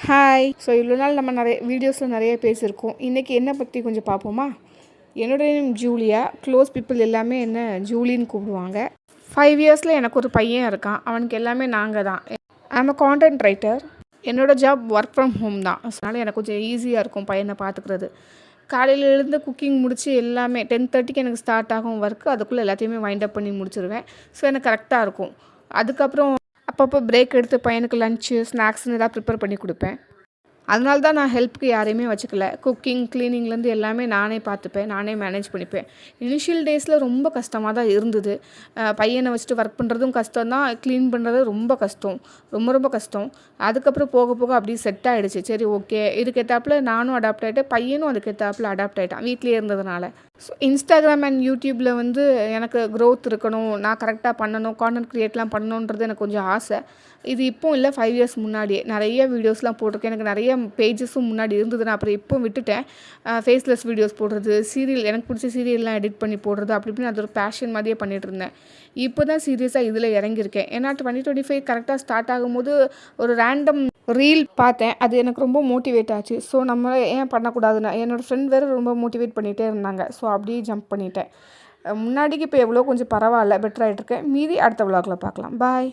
Hi. So இவ்வளோ நாள் நம்ம நிறைய வீடியோஸில் நிறைய பேசியிருக்கோம். இன்றைக்கி என்ன பற்றி கொஞ்சம் பார்ப்போமா? என்னோடய நேம் ஜூலியா. க்ளோஸ் பீப்புள் எல்லாமே என்ன ஜூலின்னு கூப்பிடுவாங்க. 5 இயர்ஸில் எனக்கு ஒரு பையன் இருக்கான். அவனுக்கு எல்லாமே நாங்கள் தான். I'm a content writer. என்னோடய ஜாப் ஒர்க் ஃப்ரம் ஹோம் தான். அதனால் எனக்கு கொஞ்சம் ஈஸியாக இருக்கும் பையனை பார்த்துக்கிறது. காலையில் எழுந்து குக்கிங் முடித்து எல்லாமே 10:30க்கு எனக்கு ஸ்டார்ட் ஆகும் ஒர்க்கு. அதுக்குள்ளே எல்லாத்தையுமே வைண்ட் அப் பண்ணி முடிச்சிடுவேன். ஸோ எனக்கு கரெக்டாக இருக்கும். அதுக்கப்புறம் அப்பப்போ பிரேக் எடுத்து பையனுக்கு லன்ச்சு ஸ்நாக்ஸ்னு எதாவது ப்ரிப்பேர் பண்ணி கொடுப்பேன். அதனால தான் நான் ஹெல்ப்புக்கு யாரையுமே வச்சுக்கல. குக்கிங் க்ளீனிங்லேருந்து எல்லாமே நானே பார்த்துப்பேன், நானே மேனேஜ் பண்ணிப்பேன். இனிஷியல் டேஸில் ரொம்ப கஷ்டமாக தான் இருந்தது. பையனை வச்சுட்டு ஒர்க் பண்ணுறதும் கஷ்டம் தான், க்ளீன் பண்ணுறது ரொம்ப கஷ்டம், ரொம்ப ரொம்ப கஷ்டம். அதுக்கப்புறம் போக போக அப்படியே செட் ஆகிடுச்சு. சரி ஓகே, இதுக்கேற்றாப்புல நானும் அடாப்ட் ஆகிட்டேன், பையனும் அதுக்கேற்றாப்புல அடாப்ட் ஆகிட்டான் வீட்லேயே இருந்ததுனால. ஸோ இன்ஸ்டாகிராம் அண்ட் யூடியூப்பில் வந்து எனக்கு க்ரோத் இருக்கணும், நான் கரெக்டாக பண்ணணும், கான்டென்ட் க்ரியேட்லாம் பண்ணணுன்றது எனக்கு கொஞ்சம் ஆசை. இது இப்போ இல்லை, 5 இயர்ஸ் முன்னாடியே நிறைய வீடியோஸ்லாம் போட்டிருக்கேன். எனக்கு நிறைய பேஜஸும் முன்னாடி இருந்தது. நான் அப்புறம் இப்போ விட்டுட்டேன். ஃபேஸ்லெஸ் வீடியோஸ் போடுறது, சீரியல் எனக்கு பிடிச்ச சீரியல்லாம் எடிட் பண்ணி போடுறது, அப்படி இப்படின்னு அது ஒரு பேஷன் மாதிரியே பண்ணிகிட்டு இருந்தேன். இப்போ தான் சீரியஸாக இதில் இறங்கியிருக்கேன். ஏன்னா 2025 கரெக்டாக ஸ்டார்ட் ஆகும்போது ஒரு ரேண்டம் ரீல் பார்த்தேன். அது எனக்கு ரொம்ப மோட்டிவேட் ஆச்சு. ஸோ நம்ம ஏன் பண்ணக்கூடாதுன்னு என்னோடய ஃப்ரெண்ட் வேறு ரொம்ப மோட்டிவேட் பண்ணிகிட்டே இருந்தாங்க. ஸோ அப்படியே ஜம்ப் பண்ணிட்டேன். முன்னாடிக்கு இப்போ எவ்வளோ கொஞ்சம் பரவாயில்ல, பெட்டர் ஆகிட்டு இருக்கேன். மீதி அடுத்த விலாகில் பார்க்கலாம். பாய்.